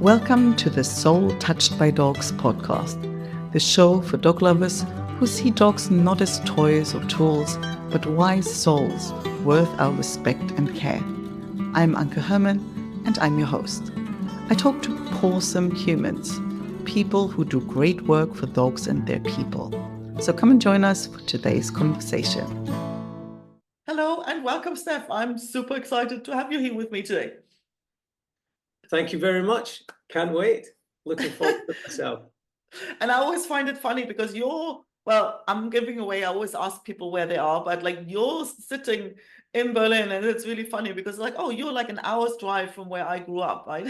Welcome to the Soul Touched by Dogs podcast, the show for dog lovers who see dogs not as toys or tools, but wise souls worth our respect and care. I'm Anke Herman, and I'm your host. I talk to awesome humans, people who do great work for dogs and their people. So come and join us for today's conversation. Hello and welcome, Stef. I'm super excited to have you here with me today. Thank you very much. Can't wait. Looking forward to myself. And I always find it funny because I'm giving away, I always ask people where they are, but like you're sitting in Berlin and it's really funny because like, oh, you're like an hour's drive from where I grew up, right?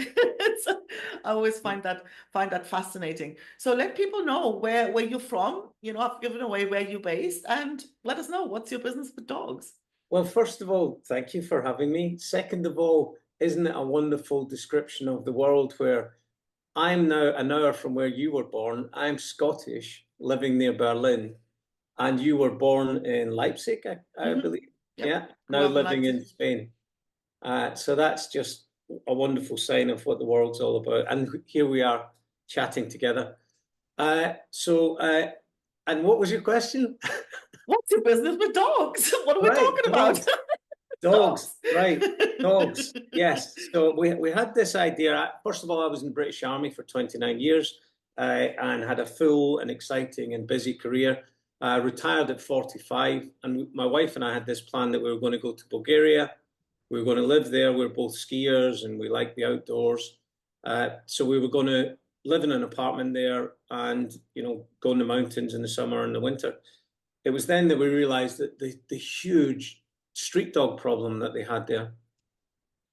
So I always find that fascinating. So let people know where you're from. You know, I've given away where you're based and let us know what's your business with dogs. Well, first of all, thank you for having me. Second of all, isn't it a wonderful description of the world where I'm now an hour from where you were born. I'm Scottish, living near Berlin, and you were born in Leipzig, I believe. Yep. Yeah, now living in Spain. So that's just a wonderful sign of what the world's all about. And here we are chatting together. And what was your question? What's your business with dogs? What are we talking about? Dogs, right, dogs, yes. So we had this idea. First of all, I was in the British Army for 29 years and had a full and exciting and busy career. Retired at 45, and my wife and I had this plan that we were going to go to Bulgaria. We were going to live there. We were both skiers and we like the outdoors. So we were going to live in an apartment there and, go in the mountains in the summer and the winter. It was then that we realized that the huge street dog problem that they had there.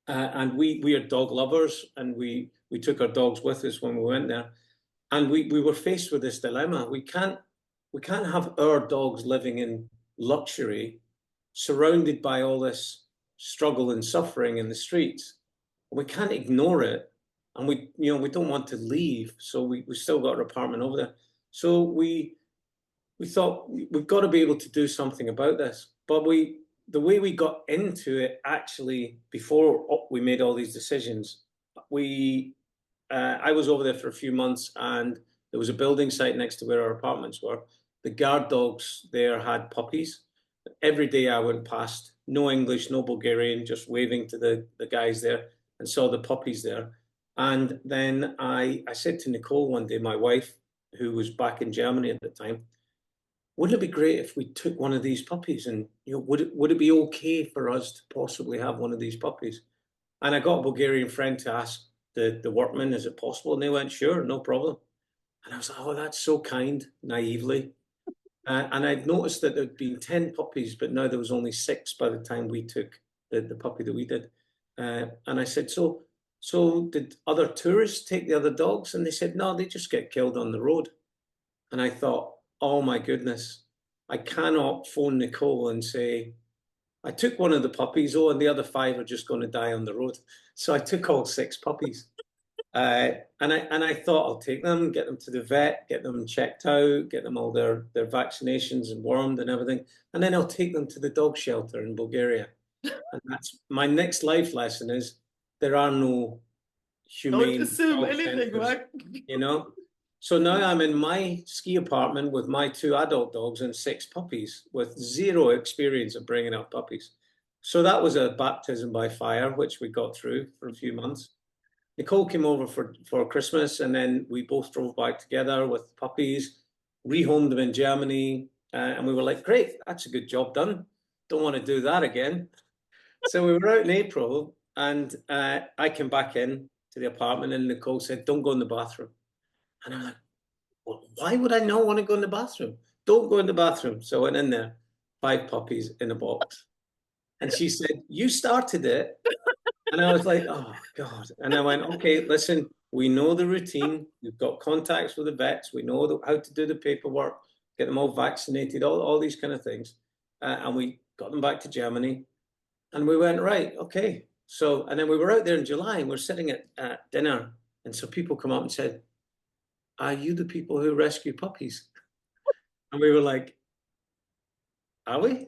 And we are dog lovers, and we took our dogs with us when we went there. And we were faced with this dilemma. We can't have our dogs living in luxury, surrounded by all this struggle and suffering in the streets. We can't ignore it. And we don't want to leave. So we still got our apartment over there. So we thought we've got to be able to do something about this. But the way we got into it, actually, before we made all these decisions, I was over there for a few months, and there was a building site next to where our apartments were. The guard dogs there had puppies. Every day I went past, no English, no Bulgarian, just waving to the guys there, and saw the puppies there. And then I said to Nicole one day, my wife, who was back in Germany at the time, wouldn't it be great if we took one of these puppies, and would it be okay for us to possibly have one of these puppies? And I got a Bulgarian friend to ask the workmen, is it possible? And they went, sure, no problem. And I was like, oh, that's so kind, naively. And I'd noticed that there'd been 10 puppies, but now there was only 6 by the time we took the puppy that we did. And I said, so did other tourists take the other dogs? And they said, no, they just get killed on the road. And I thought, oh my goodness, I cannot phone Nicole and say, I took one of the puppies, and the other 5 are just going to die on the road. So I took all 6 puppies. And I thought I'll take them, get them to the vet, get them checked out, get them all their vaccinations and wormed and everything. And then I'll take them to the dog shelter in Bulgaria. And that's my next life lesson is there are no humane. Don't assume anything, right? So now I'm in my ski apartment with my 2 adult dogs and 6 puppies with 0 experience of bringing up puppies. So that was a baptism by fire, which we got through for a few months. Nicole came over for Christmas, and then we both drove back together with puppies, rehomed them in Germany, and we were like, great, that's a good job done. Don't want to do that again. So we were out in April, and I came back in to the apartment, and Nicole said, don't go in the bathroom. And I'm like, well, why would I not want to go in the bathroom? Don't go in the bathroom. So I went in there, 5 puppies in a box. And she said, you started it. And I was like, oh, God. And I went, okay, listen, we know the routine. We've got contacts with the vets. We know how to do the paperwork, get them all vaccinated, all these kind of things. And we got them back to Germany. And we went, right, okay. So, and then we were out there in July, and we're sitting at dinner. And so people come up and said, are you the people who rescue puppies? And we were like, are we?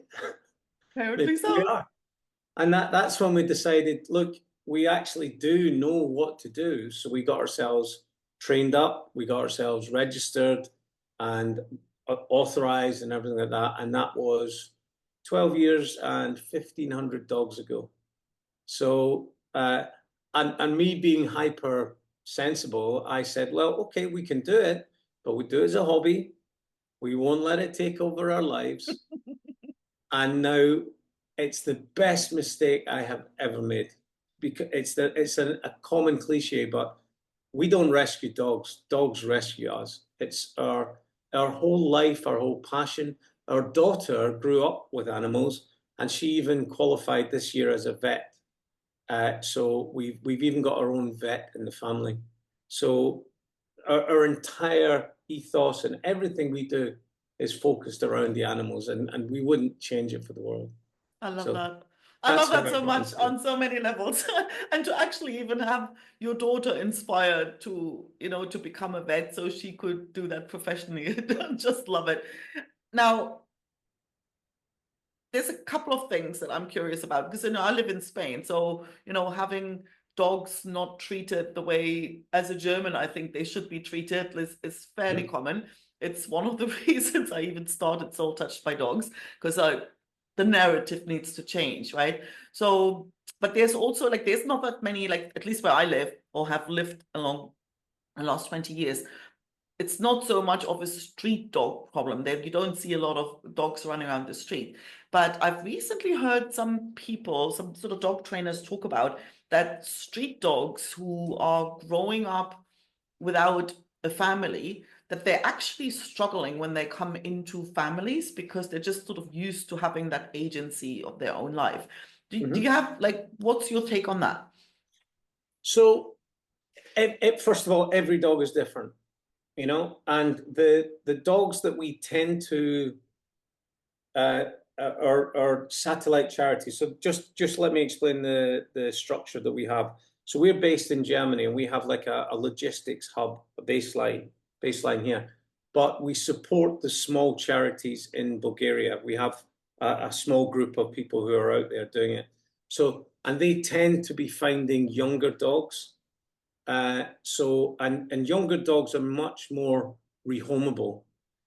Apparently so. We are. And that's when we decided, look, we actually do know what to do. So we got ourselves trained up, we got ourselves registered and authorized and everything like that. And that was 12 years and 1,500 dogs ago. So, and me being hyper sensible, I said, well, okay, we can do it, but we do it as a hobby. We won't let it take over our lives. And now it's the best mistake I have ever made because it's a common cliche, but we don't rescue dogs. Dogs rescue us. It's our whole life, our whole passion. Our daughter grew up with animals, and she even qualified this year as a vet. So we've even got our own vet in the family. So our entire ethos and everything we do is focused around the animals, and we wouldn't change it for the world. I love So that. I love that's how that I so got much into it. on so many levels. And to actually even have your daughter inspired to, to become a vet so she could do that professionally. Just love it. Now, there's a couple of things that I'm curious about because I live in Spain, so having dogs not treated the way as a German I think they should be treated is fairly common. It's one of the reasons I even started Soul Touched by Dogs because the narrative needs to change, right? So, but there's also there's not that many at least where I live or have lived along the last 20 years. It's not so much of a street dog problem that you don't see a lot of dogs running around the street. But I've recently heard some people, some sort of dog trainers talk about that street dogs who are growing up without a family, that they're actually struggling when they come into families because they're just sort of used to having that agency of their own life. Do you have what's your take on that? So, first of all, every dog is different. And the dogs that we tend to are satellite charities. So just let me explain the structure that we have. So we're based in Germany, and we have a logistics hub, a baseline here. But we support the small charities in Bulgaria. We have a small group of people who are out there doing it. So, and they tend to be finding younger dogs. And younger dogs are much more rehomable.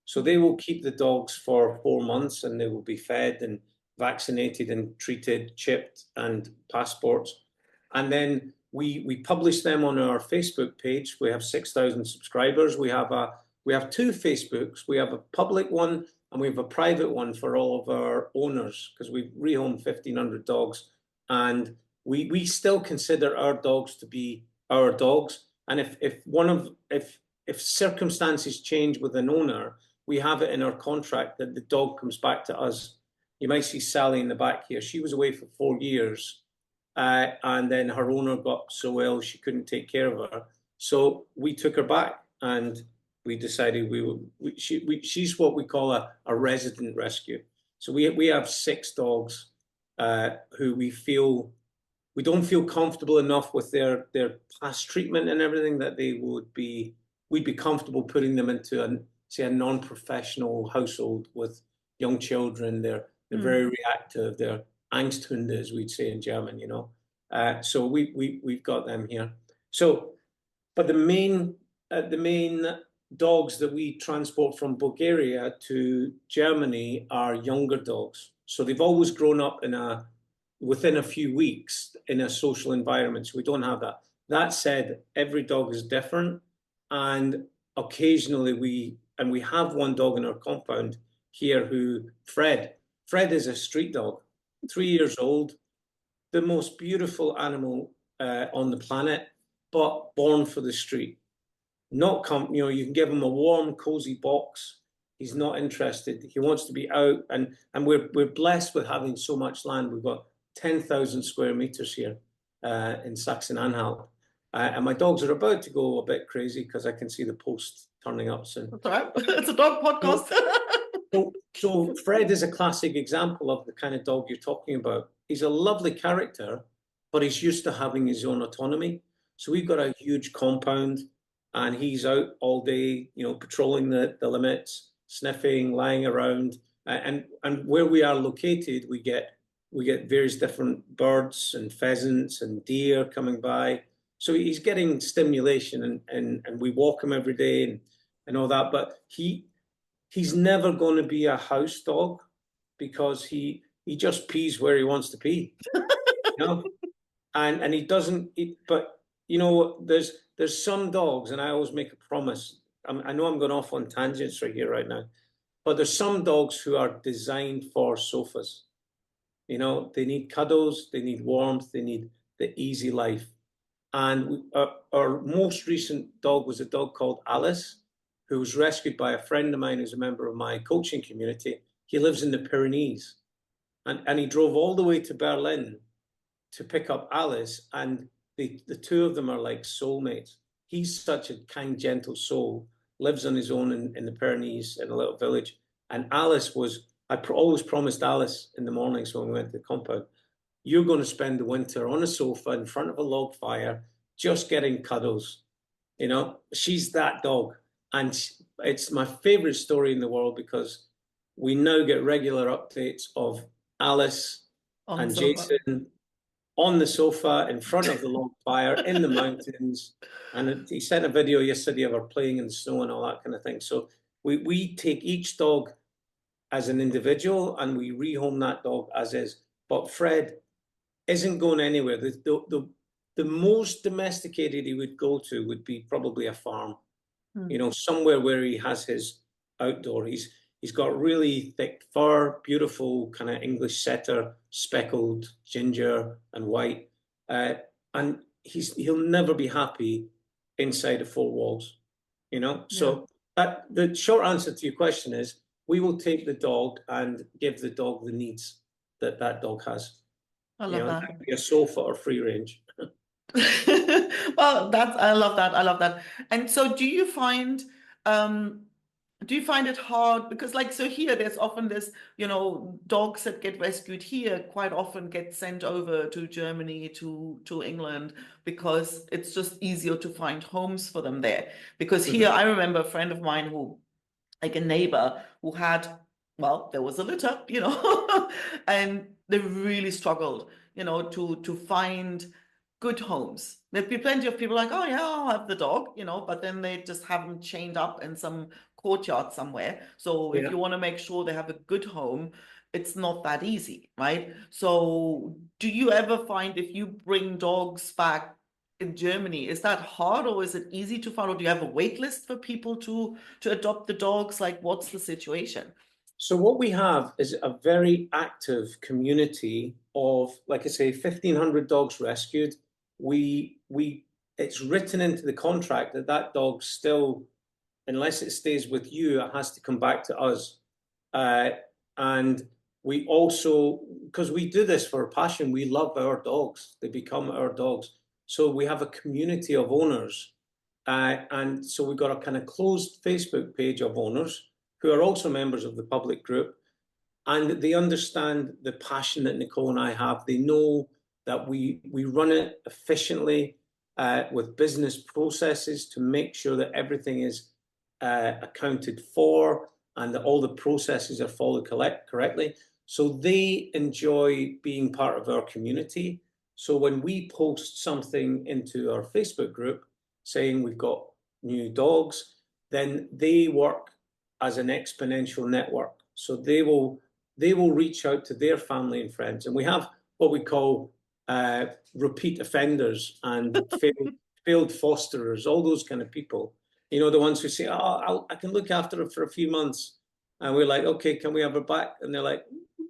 So they will keep the dogs for 4 months, and they will be fed and vaccinated and treated, chipped, and passports. And then we publish them on our Facebook page. We have 6,000 subscribers. We have two Facebooks. We have a public one and we have a private one for all of our owners because we've rehomed 1,500 dogs, and we still consider our dogs to be our dogs. And if circumstances change with an owner, we have it in our contract that the dog comes back to us. You might see Sally in the back here. She was away for 4 years, and then her owner got so ill she couldn't take care of her. So we took her back, and we decided she's what we call a resident rescue. So we have 6 dogs who we don't feel comfortable enough with their past treatment and everything that we'd be comfortable putting them into a non-professional household with young children. They're very reactive. They're Angsthunde, as we'd say in German, So we've got them here. So, but the main dogs that we transport from Bulgaria to Germany are younger dogs. So they've always grown up within a few weeks in a social environment. So we don't have that. That said, every dog is different. And occasionally we have one dog in our compound here Fred is a street dog, 3 years old, the most beautiful animal on the planet, but born for the street. You can give him a warm, cozy box. He's not interested. He wants to be out, and we're blessed with having so much land. We've got 10,000 square meters here in Saxon-Anhalt. And my dogs are about to go a bit crazy because I can see the post turning up soon. That's all right. It's a dog podcast. So Fred is a classic example of the kind of dog you're talking about. He's a lovely character, but he's used to having his own autonomy. So we've got a huge compound, and he's out all day, patrolling the limits, sniffing, lying around. And where we are located, we get we get various different birds and pheasants and deer coming by. So he's getting stimulation, and we walk him every day and all that. But he's never going to be a house dog because he just pees where he wants to pee, you know? And he doesn't, but you know, there's some dogs, and I always make a promise. I know I'm going off on tangents right now, but there's some dogs who are designed for sofas. You know, they need cuddles, they need warmth, they need the easy life. And our most recent dog was a dog called Alice, who was rescued by a friend of mine who's a member of my coaching community. He lives in the Pyrenees, and he drove all the way to Berlin to pick up Alice, and the two of them are like soulmates. He's such a kind, gentle soul, lives on his own in the Pyrenees in a little village. And Alice was, I always promised Alice in the mornings when we went to the compound, you're going to spend the winter on a sofa in front of a log fire, just getting cuddles. You know, she's that dog. And it's my favorite story in the world because we now get regular updates of Alice and Jason on the sofa in front of the log fire in the mountains. And he sent a video yesterday of her playing in the snow and all that kind of thing. So we take each dog as an individual and we rehome that dog as is. But Fred isn't going anywhere. The most domesticated he would go to would be probably a farm, you know, somewhere where he has his outdoor. He's got really thick fur, beautiful kind of English setter, speckled, ginger and white, and he'll never be happy inside the four walls, you know. So the short answer to your question is, we will take the dog and give the dog the needs that dog has. I love that. That could be a sofa or free range. Well, I love that. I love that. And so do you find it hard? Because like, so here there's often this, you know, dogs that get rescued here quite often get sent over to Germany, to England, because it's just easier to find homes for them there. Because here, I remember a friend of mine who, like a neighbor who had, well, there was a litter, you know, and they really struggled, you know, to find good homes. There'd be plenty of people like, oh yeah, I'll have the dog, you know, but then they just have them chained up in some courtyard somewhere. So if you want to make sure they have a good home, it's not that easy, right? So do you ever find if you bring dogs back in Germany, is that hard or is it easy to find? Or do you have a wait list for people to adopt the dogs? Like, what's the situation? So what we have is a very active community of, like I say, 1,500 dogs rescued. It's written into the contract that dog still, unless it stays with you, it has to come back to us. And we also, because we do this for a passion, we love our dogs. They become our dogs. So we have a community of owners. And so we've got a kind of closed Facebook page of owners who are also members of the public group. And they understand the passion that Nicole and I have. They know that we run it efficiently with business processes to make sure that everything is accounted for and that all the processes are followed correctly. So they enjoy being part of our community. So when we post something into our Facebook group saying we've got new dogs, then they work as an exponential network. So they will reach out to their family and friends. And we have what we call repeat offenders and failed fosterers, all those kind of people. You know, the ones who say, oh, I can look after her for a few months. And we're like, okay, can we have her back? And they're like,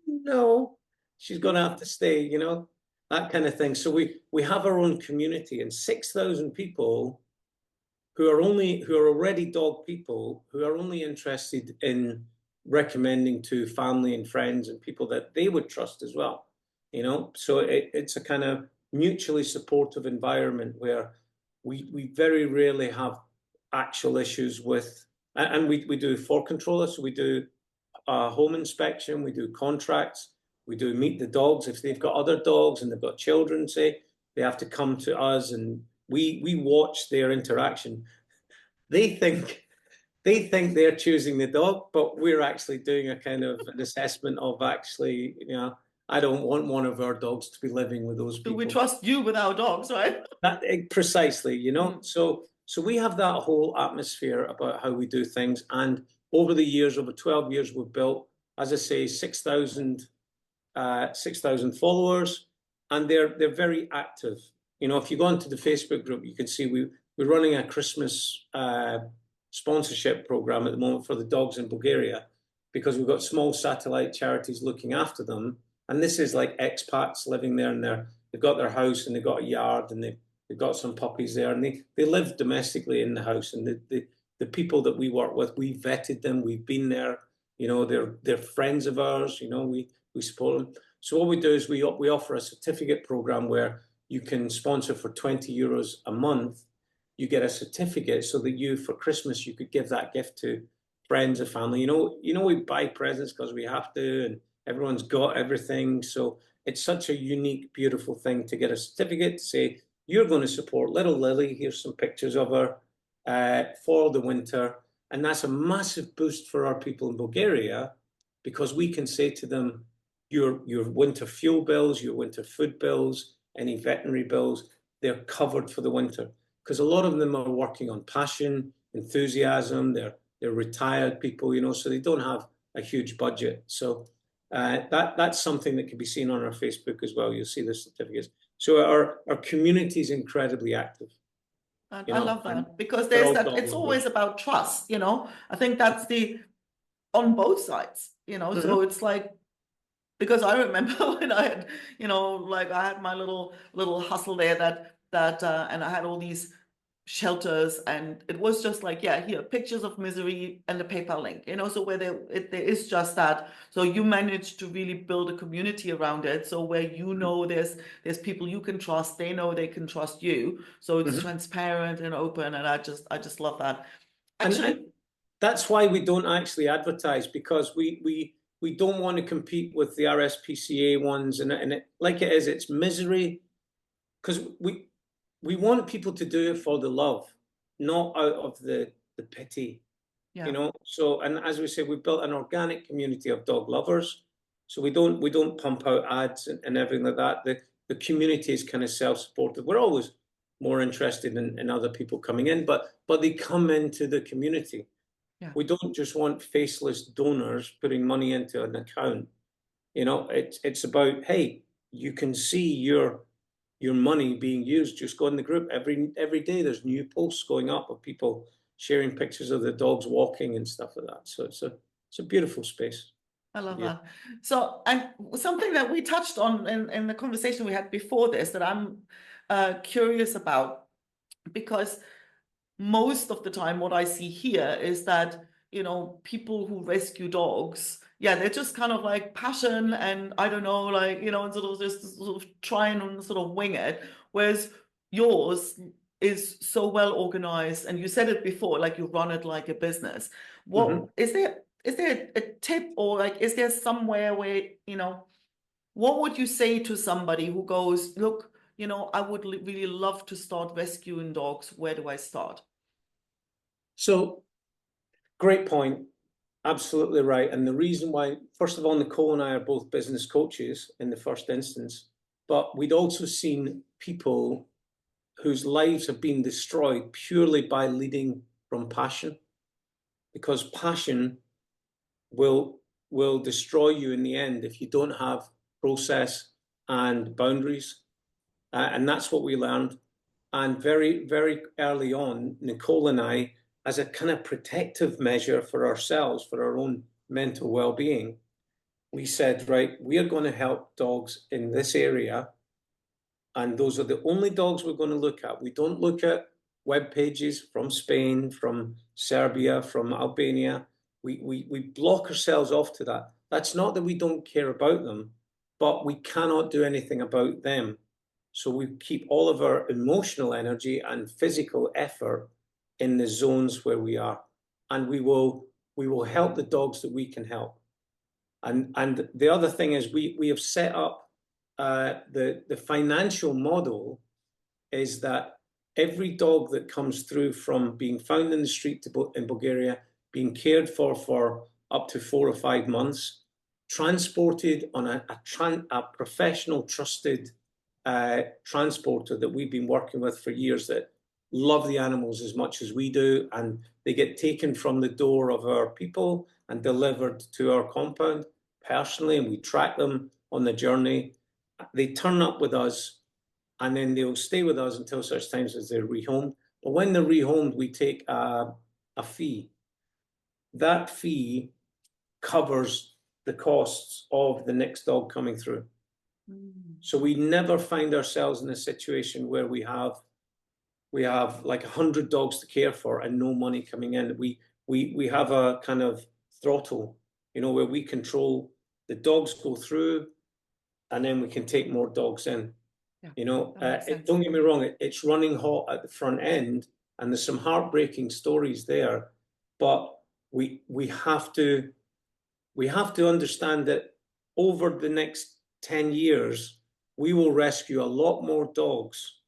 no, she's going to have to stay, you know, that kind of thing. So we have our own community, and 6,000 people who are already dog people, who are only interested in recommending to family and friends and people that they would trust as well, you know. So it's a kind of mutually supportive environment where we very rarely have actual issues with, and we do for controllers. So we do home inspection, we do contracts, we do meet the dogs. If they've got other dogs and they've got children, say, they have to come to us and we watch their interaction. They think they're choosing the dog, but we're actually doing a kind of an assessment of actually, you know, I don't want one of our dogs to be living with those Do people. we trust you with our dogs, right? Precisely, you know. So we have that whole atmosphere about how we do things, and over the years, over 12 years, we've built, as I say, 6,000 followers, and they're very active. You know, if you go onto the Facebook group, you can see we're running a Christmas sponsorship program at the moment for the dogs in Bulgaria, because we've got small satellite charities looking after them, and this is like expats living there, and they've got their house and they've got a yard, and they've got some puppies there, and they live domestically in the house, and the people that we work with, we vetted them, we've been there, you know, they're friends of ours, you know, we support them. So what we do is we offer a certificate program where you can sponsor for 20 euros a month. You get a certificate so that you, for Christmas, you could give that gift to friends or family. You know, we buy presents because we have to, and everyone's got everything. So it's such a unique, beautiful thing to get a certificate to say, you're going to support little Lily. Here's some pictures of her for the winter. And that's a massive boost for our people in Bulgaria, because we can say to them, your winter fuel bills, your winter food bills, any veterinary bills, they're covered for the winter. Because a lot of them are working on passion, enthusiasm, they're retired people, you know, so they don't have a huge budget. So that's something that can be seen on our Facebook as well. You'll see the certificates. So our community is incredibly active. I love that, because they're there's all that, dog it's lovers. always about trust, you know. I think that's on both sides, you know. So it's like, because I remember when I had, you know, like I had my little hustle there and I had all these shelters, and it was just like, yeah, here, pictures of misery and the PayPal link, you know, so where there is just that. So you managed to really build a community around it, so where, you know, there's people you can trust, they know they can trust you, so it's transparent and open, and I just love that. Actually, and that's why we don't actually advertise, because we don't want to compete with the RSPCA ones, and like it is, it's misery, because we want people to do it for the love, not out of the pity, you know. So, and as we say, we've built an organic community of dog lovers. So we don't pump out ads and everything like that. The community is kind of self-supported. We're always more interested in other people coming in, but they come into the community. We don't just want faceless donors putting money into an account. You know, it's about, hey, you can see your money being used. Just go in the group every day. There's new posts going up of people sharing pictures of the dogs walking and stuff like that. So it's a beautiful space. I love that. So, and something that we touched on in the conversation we had before this that I'm curious about, because most of the time what I see here is that, you know, people who rescue dogs, they're just kind of like passion, and I don't know, like, you know, and sort of just sort of try and sort of wing it. Whereas yours is so well organized, and you said it before, like you run it like a business. What is there a tip, or like, is there somewhere where, you know, what would you say to somebody who goes, look, you know, I would really love to start rescuing dogs. Where do I start? So, great point. Absolutely right. And the reason why, first of all, Nicole and I are both business coaches in the first instance, but we'd also seen people whose lives have been destroyed purely by leading from passion, because passion will destroy you in the end if you don't have process and boundaries. And that's what we learned. And very, very early on, Nicole and I, as a kind of protective measure for ourselves, for our own mental well-being, we said, right, we are going to help dogs in this area, and those are the only dogs we're going to look at. We don't look at web pages from Spain, from Serbia, from Albania. We block ourselves off to that. That's not that we don't care about them, but we cannot do anything about them. So we keep all of our emotional energy and physical effort in the zones where we are, and we will help the dogs that we can help. And the other thing is we have set up the financial model is that every dog that comes through from being found in the street in Bulgaria, being cared for up to 4 or 5 months, transported on a professional, trusted transporter that we've been working with for years, that love the animals as much as we do, and they get taken from the door of our people and delivered to our compound personally, and we track them on the journey. They turn up with us, and then they'll stay with us until such times as they're rehomed. But when they're rehomed, we take a fee. That fee covers the costs of the next dog coming through. So we never find ourselves in a situation where we have like 100 dogs to care for and no money coming in. We have a kind of throttle, where we control the dogs go through, and then we can take more dogs in. Don't get me wrong, it's running hot at the front end, and there's some heartbreaking stories there, but we have to understand that over the next 10 years, we will rescue a lot more dogs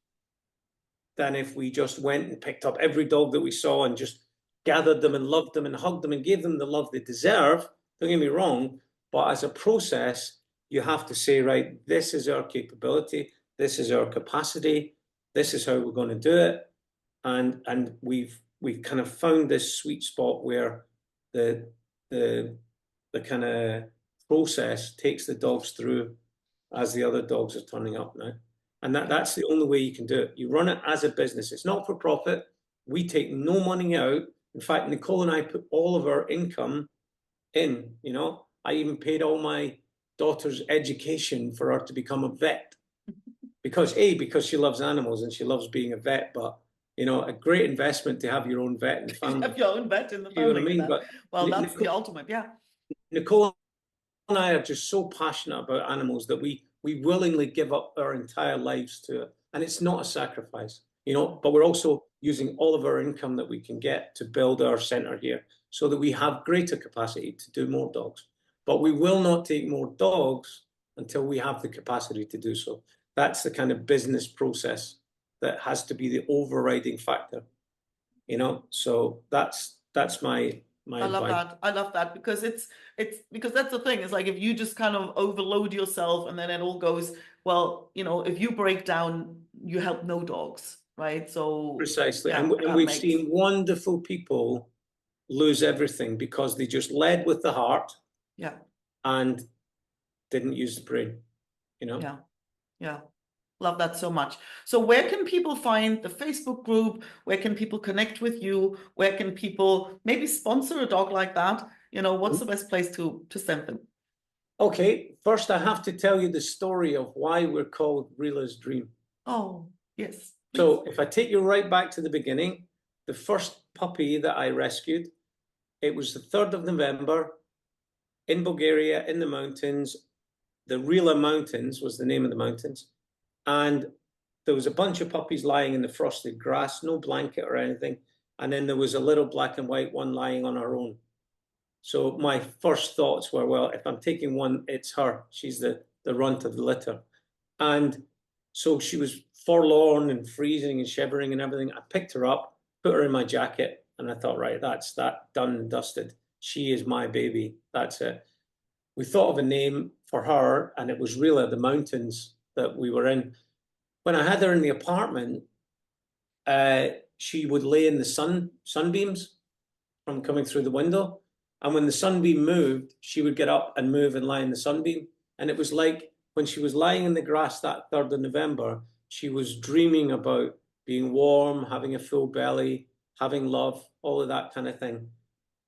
than if we just went and picked up every dog that we saw and just gathered them and loved them and hugged them and gave them the love they deserve. Don't get me wrong, but as a process, you have to say, right, this is our capability, this is our capacity, this is how we're going to do it. And we've kind of found this sweet spot where the kind of process takes the dogs through as the other dogs are turning up now. And that's the only way you can do it. You run it as a business. It's not for profit. We take no money out. In fact, Nicole and I put all of our income in, I even paid all my daughter's education for her to become a vet. Because she loves animals and she loves being a vet, but a great investment to have your own vet in the family. Have your own vet in the family. You know what I mean? But that's the ultimate, yeah. Nicole and I are just so passionate about animals that we willingly give up our entire lives to it. And it's not a sacrifice, but we're also using all of our income that we can get to build our center here so that we have greater capacity to do more dogs. But we will not take more dogs until we have the capacity to do so. That's the kind of business process that has to be the overriding factor, So that's my I love advice. that. I love that because it's because that's the thing. It's like if you just kind of overload yourself and then it all goes, well, if you break down, you help no dogs, right? So precisely. Yeah, and we've seen wonderful people lose everything because they just led with the heart. Yeah. And didn't use the brain, Yeah. Yeah. Love that so much. So where can people find the Facebook group? Where can people connect with you? Where can people maybe sponsor a dog like that? What's the best place to send them? Okay, first I have to tell you the story of why we're called Rila's Dream. Oh, yes. Please. So if I take you right back to the beginning, the first puppy that I rescued, it was the 3rd of November in Bulgaria, in the mountains. The Rila Mountains was the name of the mountains. And there was a bunch of puppies lying in the frosted grass, no blanket or anything. And then there was a little black and white one lying on her own. So my first thoughts were, well, if I'm taking one, it's her. She's the runt of the litter. And so she was forlorn and freezing and shivering and everything. I picked her up, put her in my jacket, and I thought, right, that's that, done and dusted. She is my baby. That's it. We thought of a name for her, and it was Rila, the mountains that we were in. When I had her in the apartment, she would lay in the sunbeams from coming through the window. And when the sunbeam moved, she would get up and move and lie in the sunbeam. And it was like when she was lying in the grass that 3rd of November, she was dreaming about being warm, having a full belly, having love, all of that kind of thing.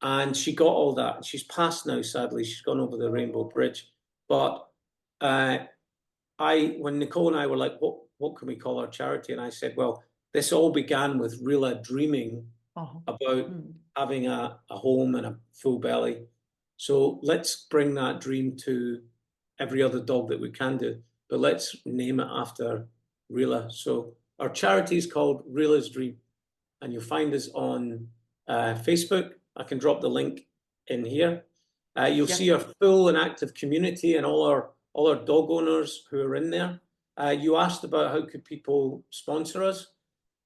And she got all that. She's passed now, sadly. She's gone over the Rainbow Bridge. But when Nicole and I were like, what can we call our charity? And I said, well, this all began with Rila dreaming about having a home and a full belly. So let's bring that dream to every other dog that we can do, but let's name it after Rila. So our charity is called Rila's Dream, and you'll find us on Facebook. I can drop the link in here. You'll see our full and active community and all our dog owners who are in there. You asked about how could people sponsor us.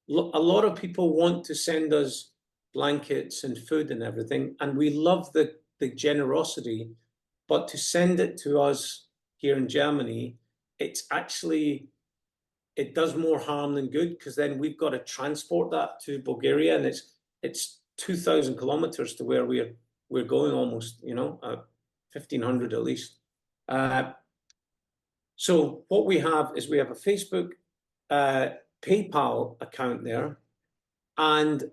A lot of people want to send us blankets and food and everything, and we love the generosity, But to send it to us here in Germany, it does more harm than good, because then we've got to transport that to Bulgaria, and it's 2,000 kilometers to where we're going, almost, 1,500 at least. So what we have is we have a Facebook, PayPal account there, and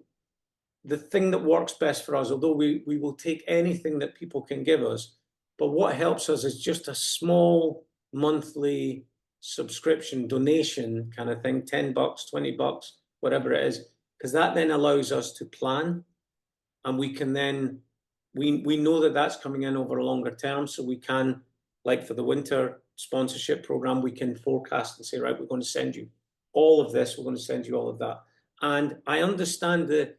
the thing that works best for us, although we will take anything that people can give us, but what helps us is just a small monthly subscription donation kind of thing, $10, $20, whatever it is, because that then allows us to plan, and we can then, we know that that's coming in over a longer term, so we can, like for the winter sponsorship program, we can forecast and say, right, we're going to send you all of this, we're going to send you all of that. And I understand the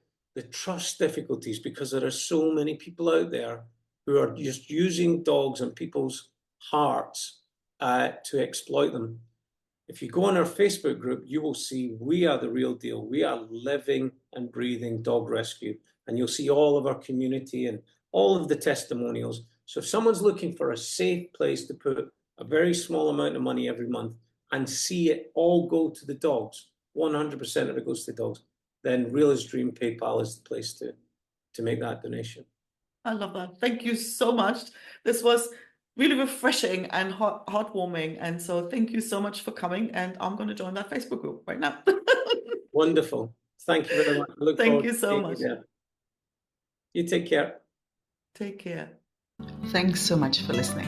trust difficulties, because there are so many people out there who are just using dogs and people's hearts to exploit them. If you go on our Facebook group, you will see we are the real deal. We are living and breathing dog rescue. And you'll see all of our community and all of the testimonials. So if someone's looking for a safe place to put a very small amount of money every month and see it all go to the dogs, 100% of it goes to the dogs, then Rila's Dream PayPal is the place to make that donation. I love that. Thank you so much. This was really refreshing and heartwarming. And so thank you so much for coming. And I'm going to join that Facebook group right now. Wonderful. Thank you very much. Thank you so much. You take care. Take care. Thanks so much for listening.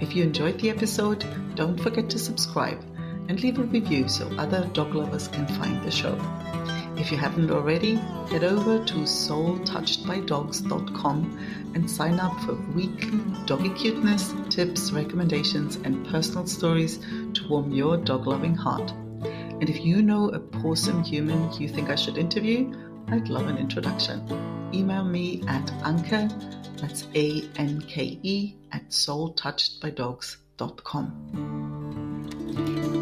If you enjoyed the episode, don't forget to subscribe and leave a review so other dog lovers can find the show. If you haven't already, head over to soultouchedbydogs.com and sign up for weekly doggy cuteness, tips, recommendations, and personal stories to warm your dog-loving heart. And if you know a awesome human you think I should interview, I'd love an introduction. Email me at Anke, that's ANKE, @soultouchedbydogs.com.